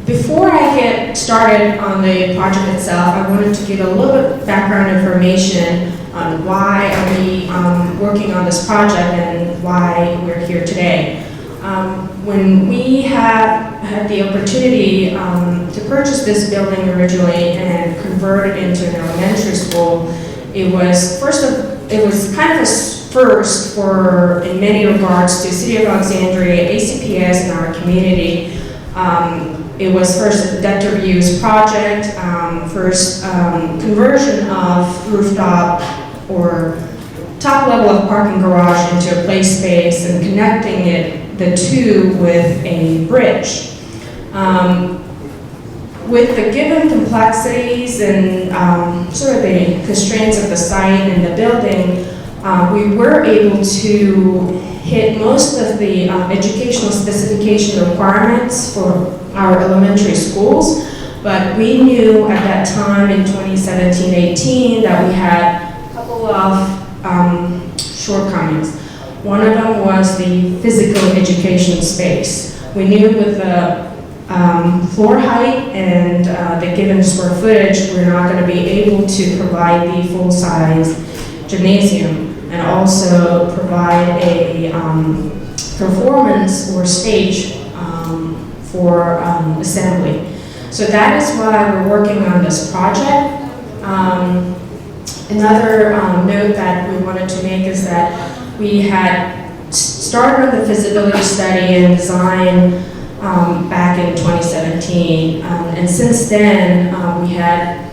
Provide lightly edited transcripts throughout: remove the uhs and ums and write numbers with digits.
Before I get started on the project itself, I wanted to give a little bit of background information on why are we working on this project and why we're here today. When we had the opportunity to purchase this building originally and convert it into an elementary school, it was kind of a first for, in many regards, to City of Alexandria, ACPS, and our community. It was first a debt reuse project, first conversion of rooftop or top level of parking garage into a play space and connecting the two with a bridge. With the given complexities and sort of the constraints of the site and the building, we were able to hit most of the educational specification requirements for our elementary schools, but we knew at that time in 2017-18 that we had a couple of shortcomings. One of them was the physical education space. We knew with the floor height and the given square footage, we're not going to be able to provide the full-size gymnasium and also provide a performance or stage for assembly. So that is why we're working on this project. Another note that we wanted to make is that we had started the feasibility study and design back in 2017, and since then we had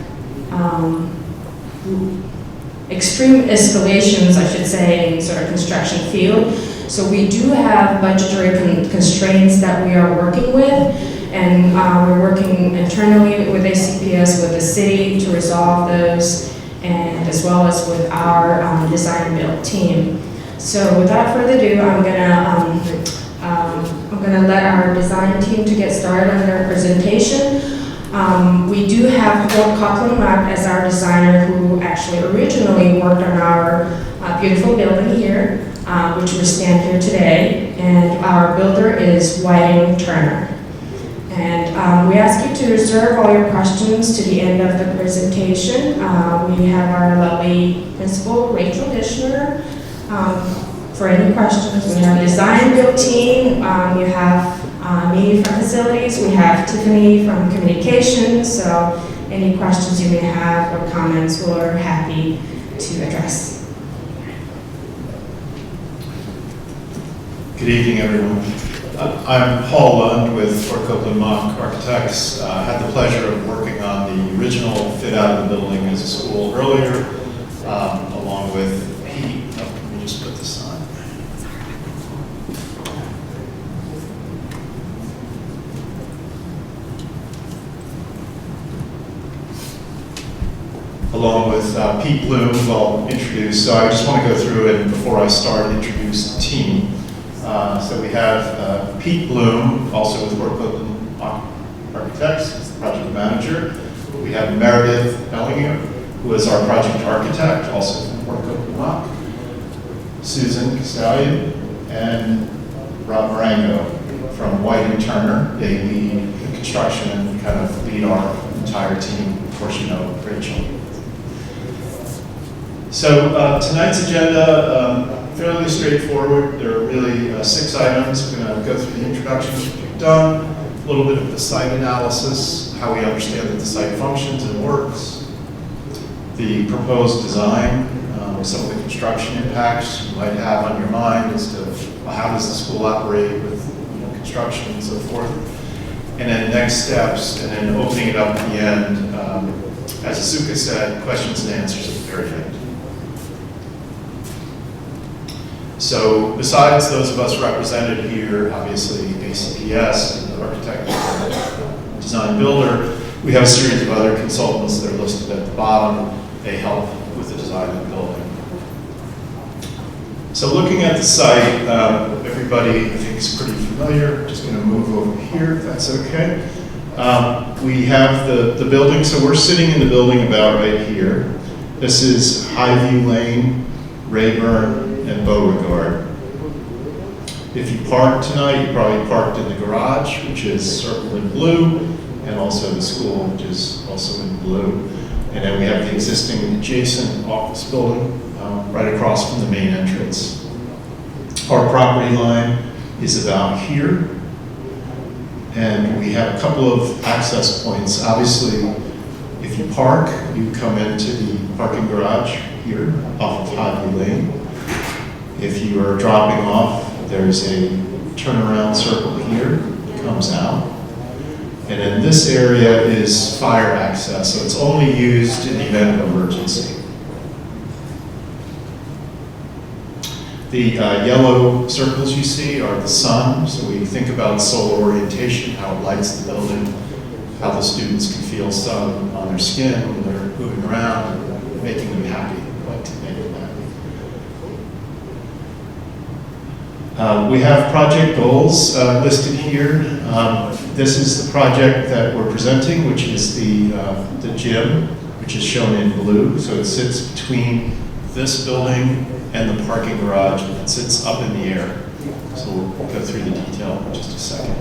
extreme escalations, I should say, in sort of construction field. So we do have budgetary constraints that we are working with, and we're working internally with ACPS, with the city to resolve those, and as well as with our design build team. So without further ado, I'm gonna let our design team to get started on their presentation. We do have Walt Coughlin as our designer, who actually originally worked on our beautiful building here, which we stand here today, and our builder is Whiting Turner. And we ask you to reserve all your questions to the end of the presentation. We have our lovely principal, Rachel Dishner, for any questions. We have a design build team. You have me from facilities. We have Tiffany from communications. So any questions you may have or comments, we're happy to address. Good evening, everyone. I'm Paul Lund with Fort Copeland Mock Architects. I had the pleasure of working on the original fit out of the building as a school earlier, along with Pete. Oh, let me just put this on. Along with Pete Bloom, who I'll introduce. So I just want to go through it before I start, introduce the team. So we have Pete Bloom, also with Fort Copeland Architects, as the project manager. We have Meredith Bellingham, who is our project architect, also from Fort Copeland Mock. Susan Castallion and Rob Marango from Whiting Turner. They lead the construction and kind of lead our entire team. Of course, you know Rachel. So tonight's agenda, fairly straightforward. There are really 6 items. We're going to go through the introductions we've done, a little bit of the site analysis, how we understand that the site functions and works, the proposed design, some of the construction impacts you might have on your mind as to how does the school operate with construction and so forth, and then next steps, and then opening it up at the end. As Asuka said, questions and answers at the very end. So besides those of us represented here, obviously ACPS, the architect, design builder, we have a series of other consultants that are listed at the bottom. They help with the design of the building. So looking at the site, everybody I think is pretty familiar. Just going to move over here if that's okay. We have the building, so we're sitting in the building about right here. This is Highview Lane, Rayburn, and Beauregard. If you parked tonight, you probably parked in the garage, which is circled in blue, and also the school, which is also in blue. And then we have the existing adjacent office building right across from the main entrance. Our property line is about here, and we have a couple of access points. Obviously, if you park, you come into the parking garage here off of Highview Lane. If you are dropping off, there's a turnaround circle here that comes out. And then this area is fire access, so it's only used in the event of emergency. The yellow circles you see are the sun, so we think about solar orientation, how it lights the building, how the students can feel sun on their skin when they're moving around, making them happy, like to make them happy. We have project goals listed here. This is the project that we're presenting, which is the gym, which is shown in blue. So it sits between this building and the parking garage, and it sits up in the air. So we'll go through the detail in just a second.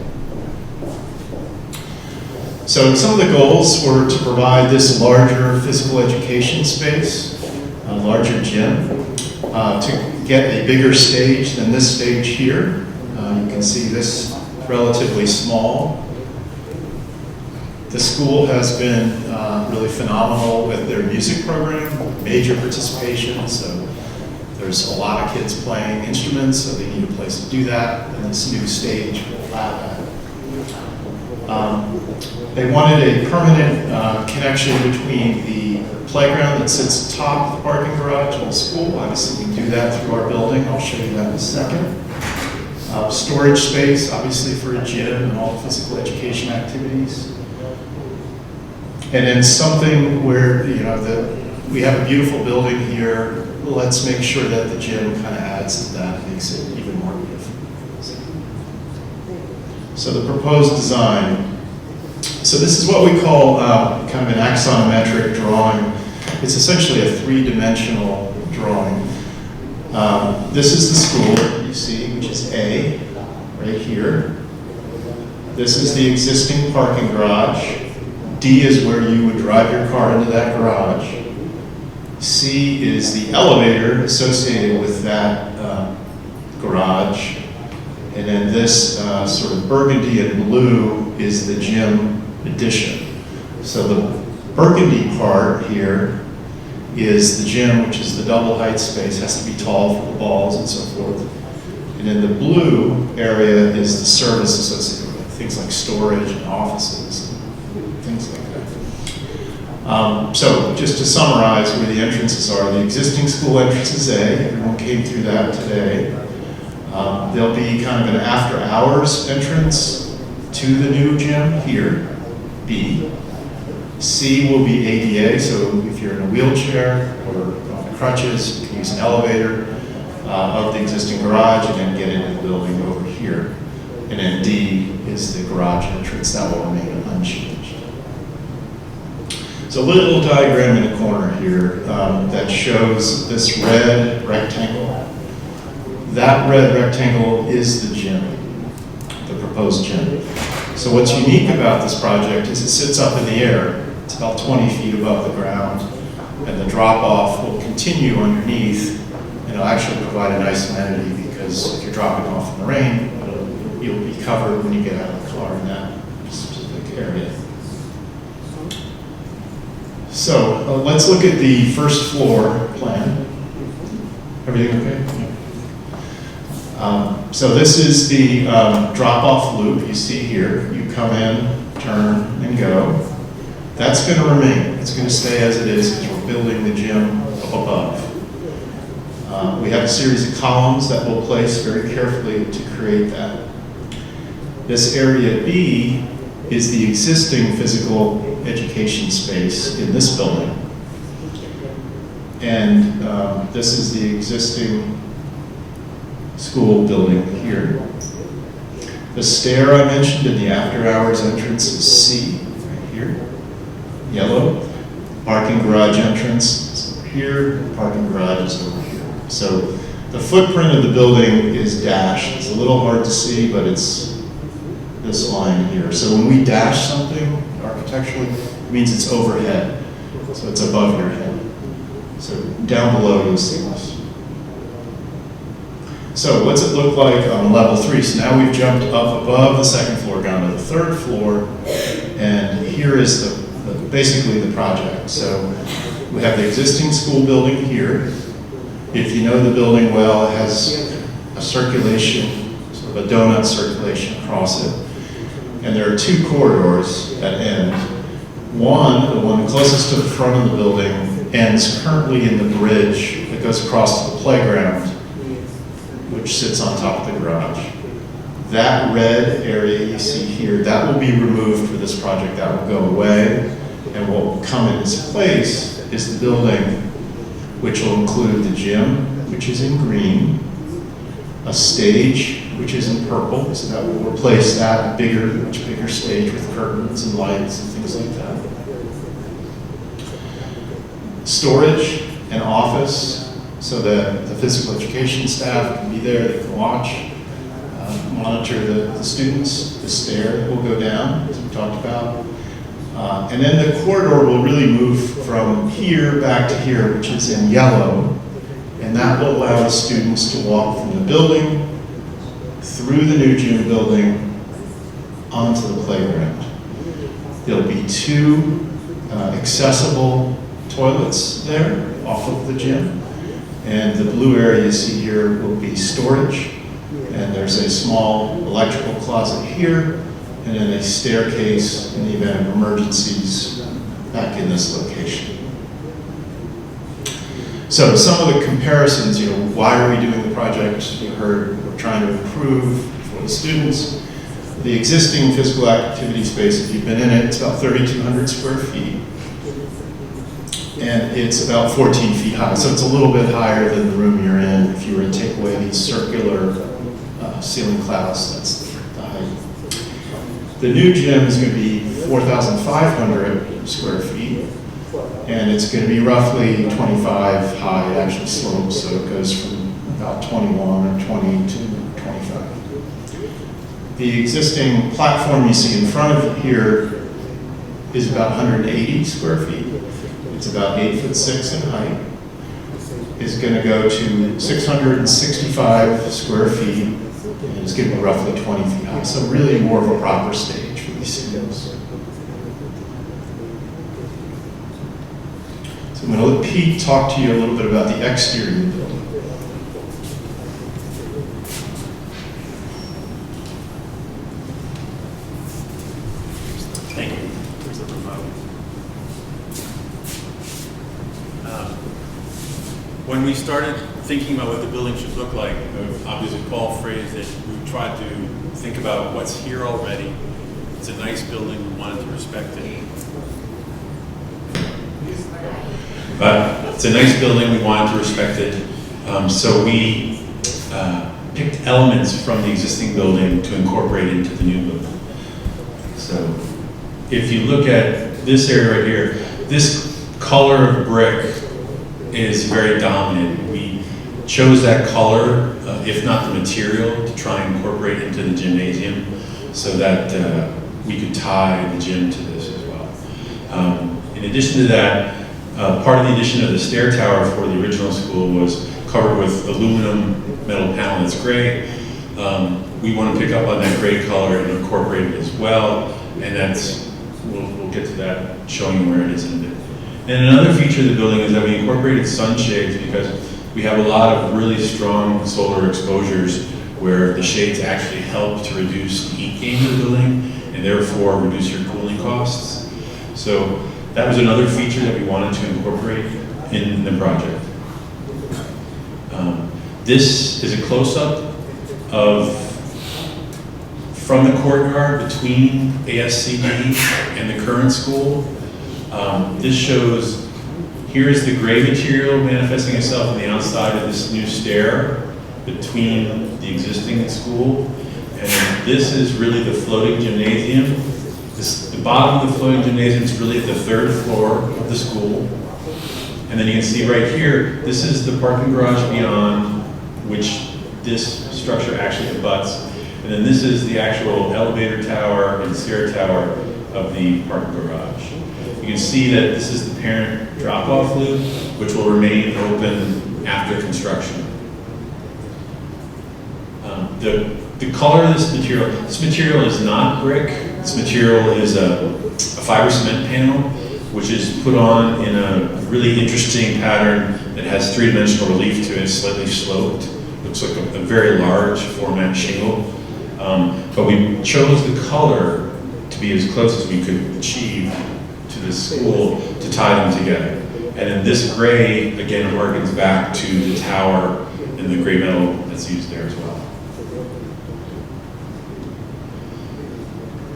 So some of the goals were to provide this larger physical education space, a larger gym, to get a bigger stage than this stage here. You can see this relatively small. The school has been really phenomenal with their music program, major participation, so there's a lot of kids playing instruments, so they need a place to do that, and this new stage will allow that. They wanted a permanent connection between the playground that sits atop the parking garage and the school. Obviously, we can do that through our building. I'll show you that in a second. Storage space, obviously, for a gym and all physical education activities. And then something where, you know, we have a beautiful building here. Let's make sure that the gym kind of adds to that, makes it even more beautiful. So the proposed design. So this is what we call kind of an axonometric drawing. It's essentially a three-dimensional drawing. This is the school that you see, which is A, right here. This is the existing parking garage. D is where you would drive your car into that garage. C is the elevator associated with that garage. And then this sort of burgundy and blue is the gym addition. So the burgundy part here is the gym, which is the double height space, has to be tall for the balls and so forth. And then the blue area is the service associated with things like storage and offices and things like that. So just to summarize where the entrances are, the existing school entrance is A. Everyone came through that today. There'll be kind of an after hours entrance to the new gym here, B. C will be ADA, so if you're in a wheelchair or on crutches, you can use an elevator of the existing garage and then get into the building over here. And then D is the garage entrance, that will remain unchanged. So a little diagram in the corner here that shows this red rectangle. That red rectangle is the gym, the proposed gym. So what's unique about this project is it sits up in the air. It's about 20 feet above the ground, and the drop-off will continue underneath, and it'll actually provide a nice amenity because if you're dropping off in the rain, you'll be covered when you get out of the car in that specific area. So let's look at the first floor plan. Everything okay? So this is the drop-off loop you see here. You come in, turn, and go. That's going to remain. It's going to stay as it is because we're building the gym up above. We have a series of columns that we'll place very carefully to create that. This area B is the existing physical education space in this building. And this is the existing school building here. The stair I mentioned in the after-hours entrance is C, right here, yellow. Parking garage entrance is over here, parking garage is over here. So The footprint of the building is dashed. It's a little hard to see, but it's this line here. So when we dash something architecturally, it means it's overhead. So it's above your head. So down below you'll see this. So what's it look like on level 3? So now we've jumped up above the second floor, gone to the third floor, and here is basically the project. So we have the existing school building here. If you know the building well, it has a circulation, sort of a donut circulation across it. And there are 2 corridors that end. One, the one closest to the front of the building, ends currently in the bridge that goes across to the playground, which sits on top of the garage. That red area you see here, that will be removed for this project. That will go away. And what will come in its place is the building, which will include the gym, which is in green, a stage, which is in purple, so that will replace that much bigger stage with curtains and lights and things like that. Storage and office, so that the physical education staff can be there, they can watch, monitor the students. The stair will go down, as we talked about. And then the corridor will really move from here back to here, which is in yellow, and that will allow the students to walk from the building through the new gym building onto the playground. There'll be 2 accessible toilets there off of the gym, and the blue area you see here will be storage, and there's a small electrical closet here, and then a staircase in the event of emergencies back in this location. So some of the comparisons, why are we doing the project? You heard we're trying to improve for the students. The existing physical activity space, if you've been in it, it's about 3,200 square feet. And it's about 14 feet high, so it's a little bit higher than the room you're in. If you were to take away these circular ceiling clouds, that's the height. The new gym is going to be 4,500 square feet, and it's going to be roughly 25 high. It actually slopes, so it goes from about 21 or 20 to 25. The existing platform you see in front of it here is about 180 square feet. It's about 8'6" in height. It's going to go to 665 square feet, and it's going to be roughly 20 feet high. So really more of a proper stage for these students. So I'm going to let Pete talk to you a little bit about the exterior of the building. Thank you. There's the remote. When we started thinking about what the building should look like, obviously Paul phrased it, we tried to think about what's here already. It's a nice building, we wanted to respect it. It's a nice building, we wanted to respect it. So we picked elements from the existing building to incorporate into the new building. So if you look at this area right here, this color of brick is very dominant. We chose that color, if not the material, to try and incorporate into the gymnasium so that we could tie the gym to this as well. In addition to that, part of the addition of the stair tower for the original school was covered with aluminum metal panel that's gray. We want to pick up on that gray color and incorporate it as well, and that's, we'll get to that, showing you where it is in a bit. And another feature of the building is that we incorporated sunshades because we have a lot of really strong solar exposures where the shades actually help to reduce the heat gain of the building and therefore reduce your cooling costs. So that was another feature that we wanted to incorporate in the project. This is a close-up of from the courtyard between ASCD and the current school. This shows, here is the gray material manifesting itself on the outside of this new stair between the existing school. And this is really the floating gymnasium. The bottom of the floating gymnasium is really at the 3rd floor of the school. And then you can see right here, this is the parking garage beyond which this structure actually abuts. And then this is the actual elevator tower and stair tower of the parking garage. You can see that this is the parent drop-off loop, which will remain open after construction. The color of this material is not brick. This material is a fiber cement panel, which is put on in a really interesting pattern that has three-dimensional relief to it, slightly sloped. Looks like a very large format shingle. But we chose the color to be as close as we could achieve to the school to tie them together. And then this gray, again, harkens back to the tower and the gray metal that's used there as well.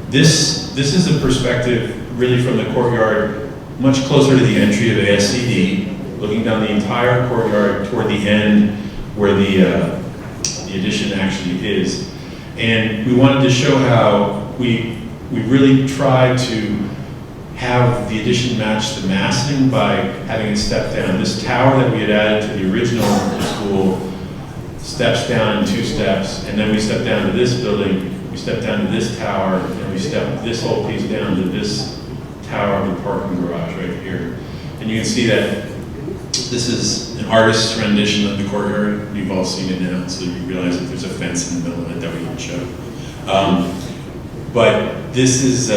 This is a perspective really from the courtyard, much closer to the entry of ASCD, looking down the entire courtyard toward the end where the addition actually is. And we wanted to show how we really tried to have the addition match the massing by having it step down. This tower that we had added to the original school steps down in 2 steps, and then we step down to this building, we step down to this tower, and we step this whole piece down to this tower of the parking garage right here. And you can see that this is an artist's rendition of the courtyard. You've all seen it now, so you realize that there's a fence in the middle of it that we can show. But this is,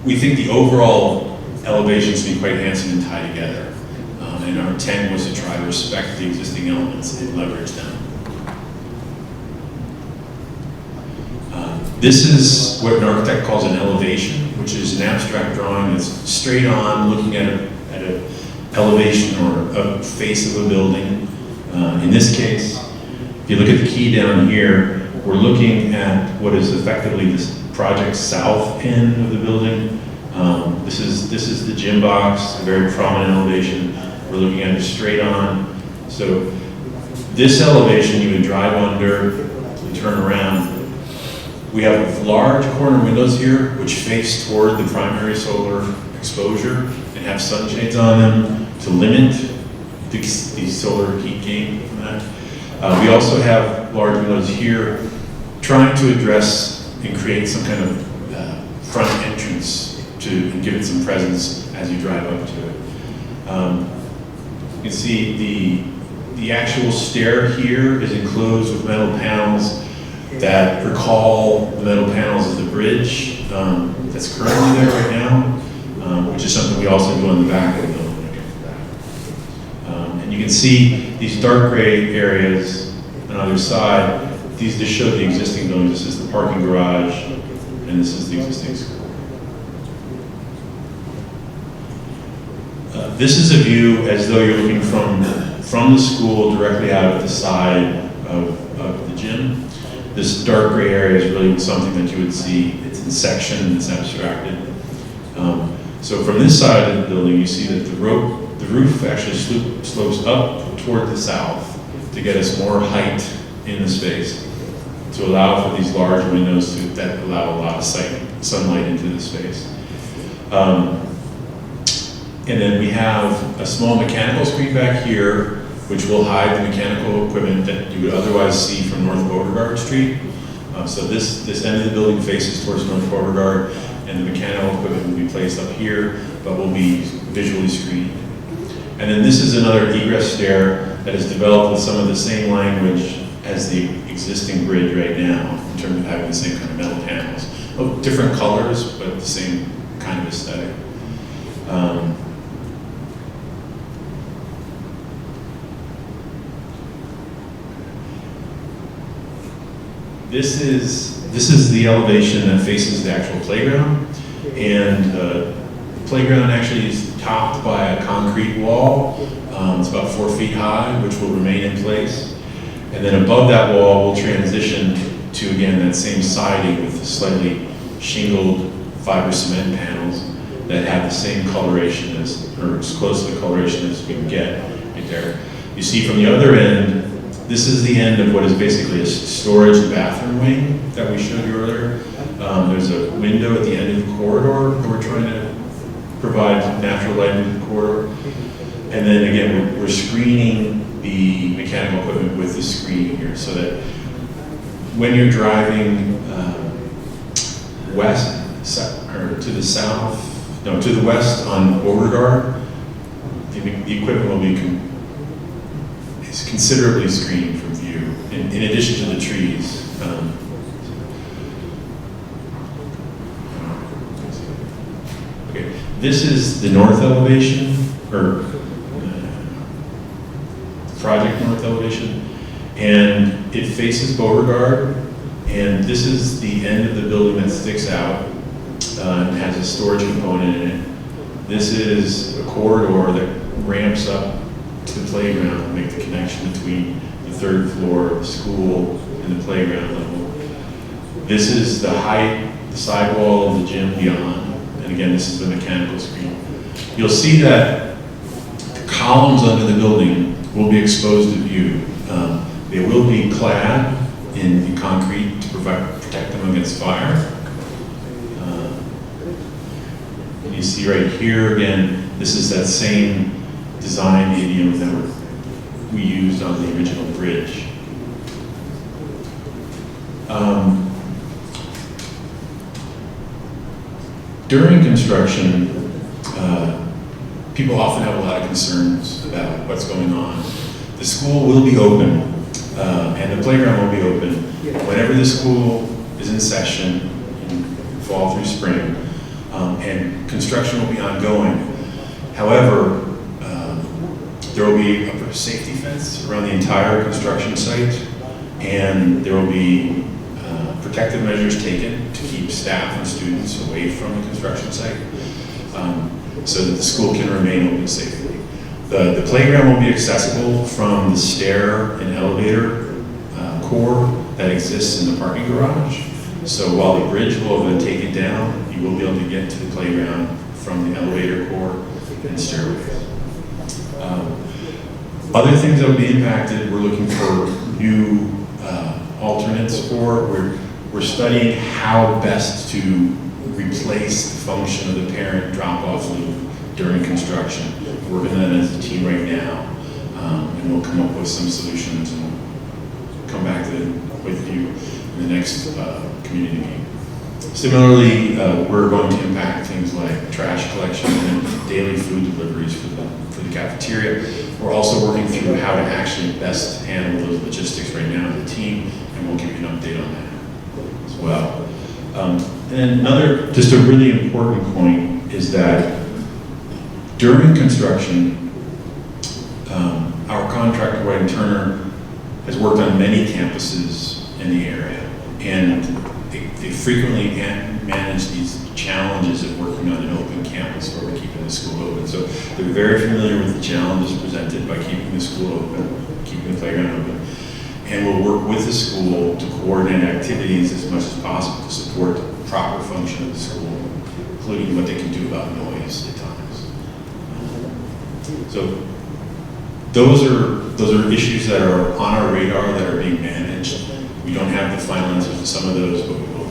we think the overall elevations will be quite handsome and tie together. And our intent was to try to respect the existing elements and leverage them. This is what an architect calls an elevation, which is an abstract drawing that's straight on, looking at an elevation or a face of a building. In this case, if you look at the key down here, we're looking at what is effectively this project south end of the building. This is the gym box, a very prominent elevation. We're looking at it straight on. So this elevation you would drive under and turn around. We have large corner windows here which face toward the primary solar exposure and have sunshades on them to limit the solar heat gain from that. We also have large windows here trying to address and create some kind of front entrance to give it some presence as you drive up to it. You can see the actual stair here is enclosed with metal panels that recall the metal panels of the bridge that's currently there right now, which is something we also do on the back of the building. And you can see these dark gray areas on either side. These just show the existing building. This is the parking garage, and this is the existing school. This is a view as though you're looking from the school directly out of the side of the gym. This dark gray area is really something that you would see. It's in section, it's abstracted. So from this side of the building, you see that the roof actually slopes up toward the south to get us more height in the space, to allow for these large windows that allow a lot of sunlight into the space. And then we have a small mechanical screen back here, which will hide the mechanical equipment that you would otherwise see from North Beauregard Street. So this end of the building faces towards North Beauregard, and the mechanical equipment will be placed up here, but will be visually screened. And then this is another egress stair that is developed with some of the same language as the existing bridge right now, in terms of having the same kind of metal panels. Well, different colors, but the same kind of aesthetic. This is the elevation that faces the actual playground, and the playground actually is topped by a concrete wall. It's about 4 feet high, which will remain in place. And then above that wall, we'll transition to, again, that same siding with the slightly shingled fiber cement panels that have the same coloration or as close to the coloration as we can get right there. You see from the other end, this is the end of what is basically a storage and bathroom wing that we showed you earlier. There's a window at the end of the corridor that we're trying to provide natural light into the corridor. And then again, we're screening the mechanical equipment with the screen here so that when you're driving or to the south, no, to the west on Beauregard, the equipment will be is considerably screened from view, in addition to the trees. Okay, this is the north elevation, or project north elevation, and it faces Beauregard, and this is the end of the building that sticks out and has a storage component in it. This is a corridor that ramps up to the playground to make the connection between the third floor of the school and the playground level. This is the height, the sidewall of the gym beyond, and again, this is the mechanical screen. You'll see that the columns under the building will be exposed to view. They will be clad in concrete to protect them against fire. And you see right here again, this is that same design idiom that we used on the original bridge. During construction, people often have a lot of concerns about what's going on. The school will be open, and the playground will be open whenever the school is in session, in fall through spring, and construction will be ongoing. However, there will be a safety fence around the entire construction site, and there will be protective measures taken to keep staff and students away from the construction site, so that the school can remain open safely. The playground will be accessible from the stair and elevator core that exists in the parking garage. So while the bridge will have been taken down, you will be able to get to the playground from the elevator core and stairways. Other things that will be impacted, we're looking for new alternates for. We're studying how best to replace the function of the parent drop-off loop during construction. We're working on that as a team right now, and we'll come up with some solutions and come back with you in the next community meeting. Similarly, we're going to impact things like trash collection and daily food deliveries for the cafeteria. We're also working through how to actually best handle those logistics right now as a team, and we'll give you an update on that as well. And another, just a really important point is that during construction, our contractor, White & Turner, has worked on many campuses in the area, and they frequently manage these challenges of working on an open campus where we're keeping the school open. So they're very familiar with the challenges presented by keeping the school open, keeping the playground open, and we'll work with the school to coordinate activities as much as possible to support the proper function of the school, including what they can do about noise at times. So those are issues that are on our radar that are being managed. We don't have the final answers to some of those, but we will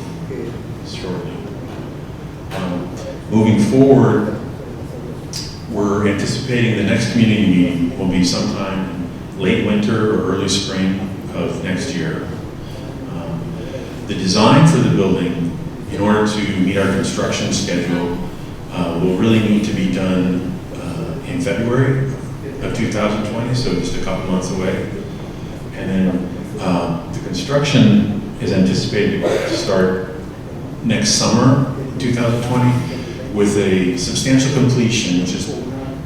shortly. Moving forward, we're anticipating the next community meeting will be sometime in late winter or early spring of next year. The design for the building, in order to meet our construction schedule, will really need to be done in February of 2020, so just a couple months away. And then the construction is anticipated to start next summer, 2020, with a substantial completion, which is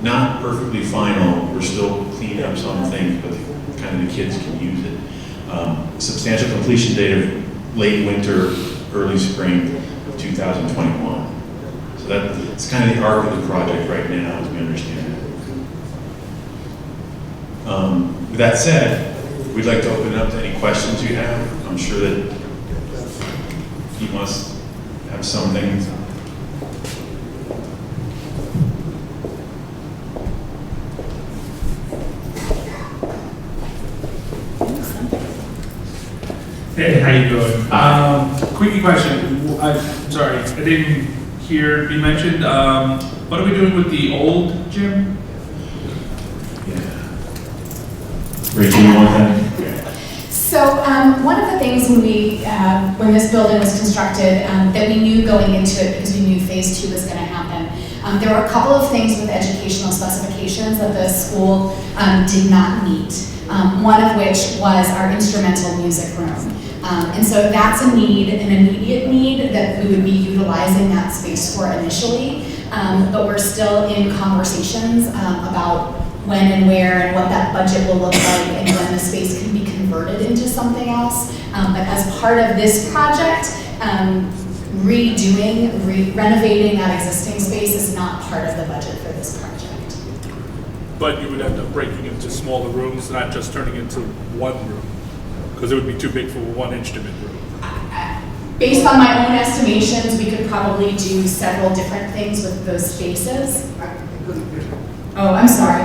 not perfectly final. We're still cleaning up some things, but kind of the kids can use it. Substantial completion date of late winter, early spring 2021. So that's kind of the arc of the project right now, as we understand it. With that said, we'd like to open it up to any questions you have. I'm sure that you must have some things. Hey, how you doing? Quickie question. I'm sorry, I didn't hear you mentioned. What are we doing with the old gym? Rachel, you want that? So one of the things when this building was constructed that we knew going into it, because we knew phase 2 was going to happen, there were a couple of things with educational specifications that the school did not meet. One of which was our instrumental music room. And so that's a need, an immediate need that we would be utilizing that space for initially, but we're still in conversations about when and where and what that budget will look like and when the space can be converted into something else. But as part of this project, renovating that existing space is not part of the budget for this project. But you would end up breaking into smaller rooms, not just turning into one room, because it would be too big for one instrument room. Based on my own estimations, we could probably do several different things with those spaces. Oh, I'm sorry.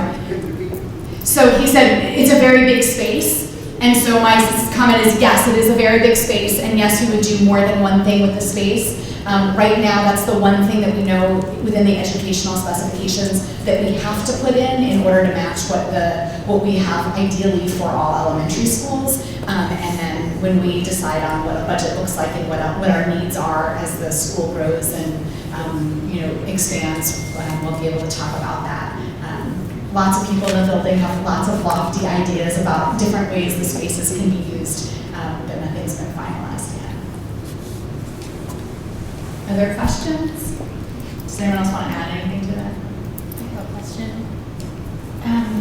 So he said it's a very big space, and so my comment is yes, it is a very big space, and yes, we would do more than one thing with the space. Right now, that's the one thing that we know within the educational specifications that we have to put in order to match what we have ideally for all elementary schools. And then when we decide on what a budget looks like and what our needs are as the school grows and expands, we'll be able to talk about that. Lots of people in the building have lots of lofty ideas about different ways the spaces can be used, but nothing's been finalized yet. Are there questions? Does anyone else want to add anything to that? I have a question.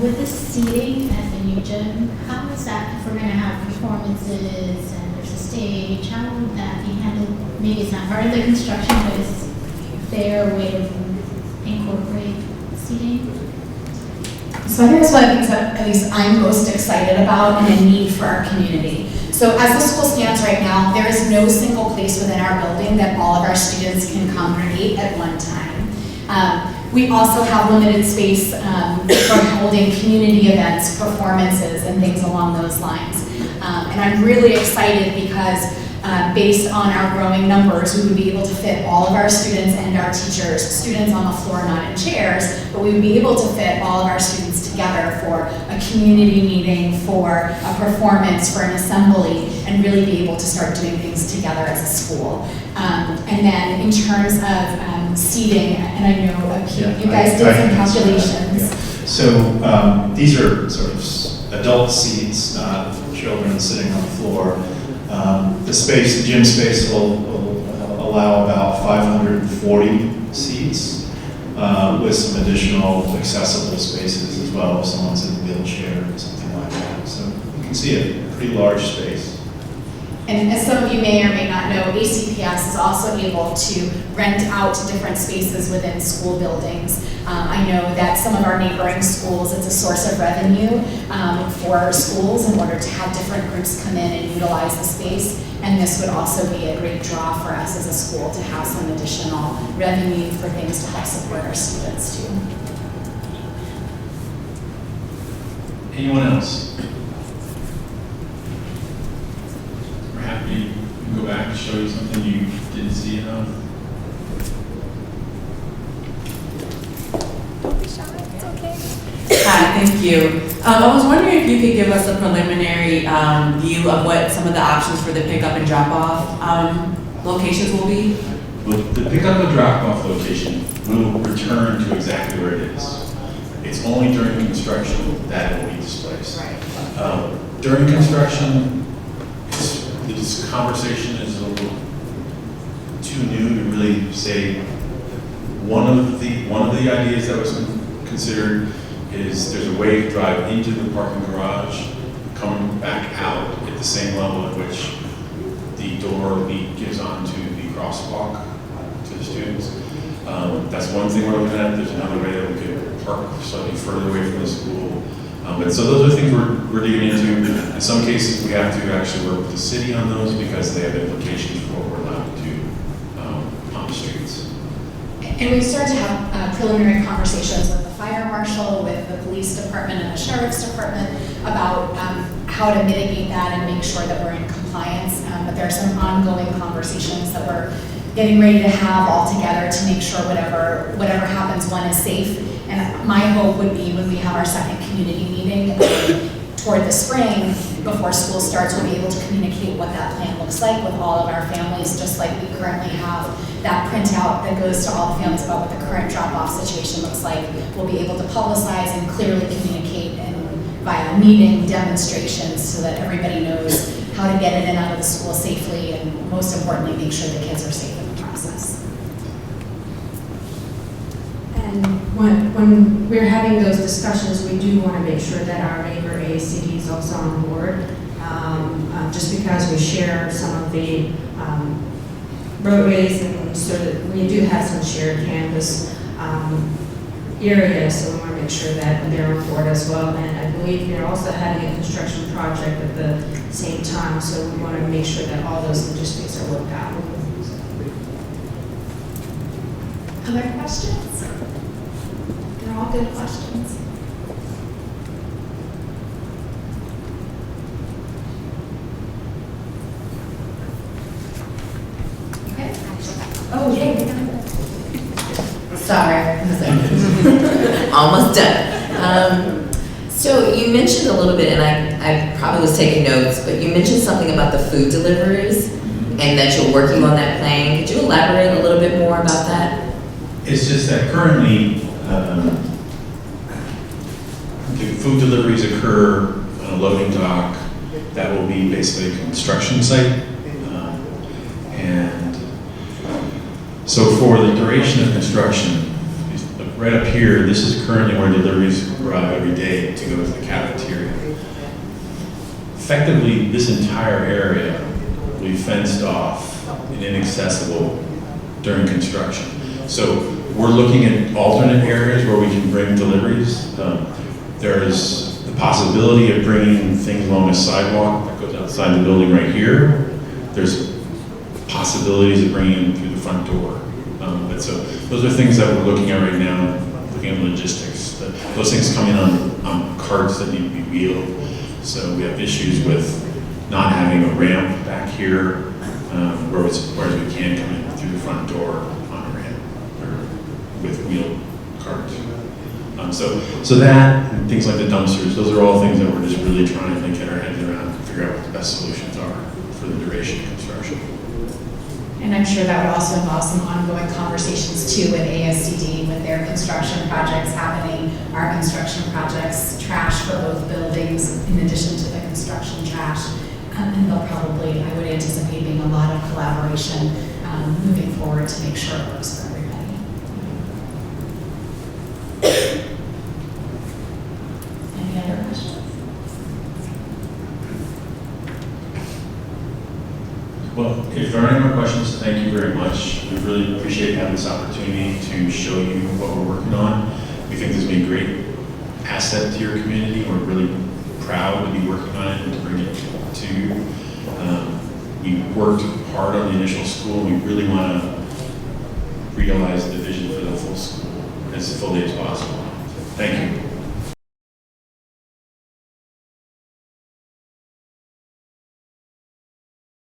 With the seating at the new gym, how is that, if we're going to have performances and there's a stage, how would that be handled? Maybe it's not part of the construction, but is there a way to incorporate seating? So I think that's one of the things that at least I'm most excited about and a need for our community. So as the school stands right now, there is no single place within our building that all of our students can congregate at one time. We also have limited space for holding community events, performances, and things along those lines. And I'm really excited because based on our growing numbers, we would be able to fit all of our students and our teachers, students on the floor, not in chairs, but we would be able to fit all of our students together for a community meeting, for a performance, for an assembly, and really be able to start doing things together as a school. And then in terms of seating, and I know Pete, you guys did some calculations. Yeah. So these are sort of adult seats, not children sitting on the floor. The space, the gym space will allow about 540 seats with some additional accessible spaces as well if someone's in a wheelchair or something like that. So you can see a pretty large space. And as some of you may or may not know, ACPS is also able to rent out different spaces within school buildings. I know that some of our neighboring schools, it's a source of revenue for schools in order to have different groups come in and utilize the space. And this would also be a great draw for us as a school to have some additional revenue for things to help support our students too. Anyone else? We're happy to go back and show you something you didn't see enough. Hi, thank you. I was wondering if you could give us a preliminary view of what some of the options for the pickup and drop-off locations will be. Well, the pickup and drop-off location will return to exactly where it is. It's only during construction that it will be displaced. During construction, this conversation is a little too new to really say. One of the ideas that was considered is there's a way to drive into the parking garage, come back out at the same level at which the door gives onto the crosswalk to the students. That's one thing we're looking at. There's another way that we could park slightly further away from the school. But so those are things we're digging into. In some cases, we have to actually work with the city on those because they have implications for what we're allowed to do on the streets. And we've started to have preliminary conversations with the fire marshal, with the police department and the sheriff's department about how to mitigate that and make sure that we're in compliance. But there are some ongoing conversations that we're getting ready to have all together to make sure whatever happens, one is safe. And my hope would be when we have our second community meeting, toward the spring, before school starts, we'll be able to communicate what that plan looks like with all of our families, just like we currently have that printout that goes to all the families about what the current drop-off situation looks like. We'll be able to publicize and clearly communicate and via meeting demonstrations so that everybody knows how to get in and out of the school safely, and most importantly, make sure the kids are safe in the process. And when we're having those discussions, we do want to make sure that our neighbor AACD is also on board. Just because we share some of the roadways, and so that we do have some shared campus areas, so we want to make sure that they're on board as well. And I believe they're also having a construction project at the same time, so we want to make sure that all those logistics are worked out. Other questions? They're all good questions. Okay. Oh, yay. Sorry, almost done. So you mentioned a little bit, and I probably was taking notes, but you mentioned something about the food deliveries and that you're working on that plan. Could you elaborate a little bit more about that? It's just that currently, the food deliveries occur on a loading dock that will be basically a construction site. And so for the duration of construction, right up here, this is currently where deliveries arrive every day to go to the cafeteria. Effectively, this entire area will be fenced off and inaccessible during construction. So we're looking at alternate areas where we can bring deliveries. There's the possibility of bringing things along a sidewalk that goes outside the building right here. There's possibilities of bringing them through the front door. But so those are things that we're looking at right now, looking at logistics. Those things come in on carts that need to be wheeled. So we have issues with not having a ramp back here, whereas we can come in through the front door on a ramp or with wheeled carts. So that and things like the dumpsters, those are all things that we're just really trying to get our heads around and figure out what the best solutions are for the duration of construction. And I'm sure that would also involve some ongoing conversations too with ASCD, with their construction projects happening, our construction projects, trash for both buildings in addition to the construction trash. And there'll probably, I would anticipate being a lot of collaboration moving forward to make sure it works for everybody. Any other questions? Well, if there are any more questions, thank you very much. We really appreciate having this opportunity to show you what we're working on. We think this will be a great asset to your community. We're really proud to be working on it and to bring it to you. We worked hard on the initial school. We really want to realize the vision for the full school as fully as possible. Thank you.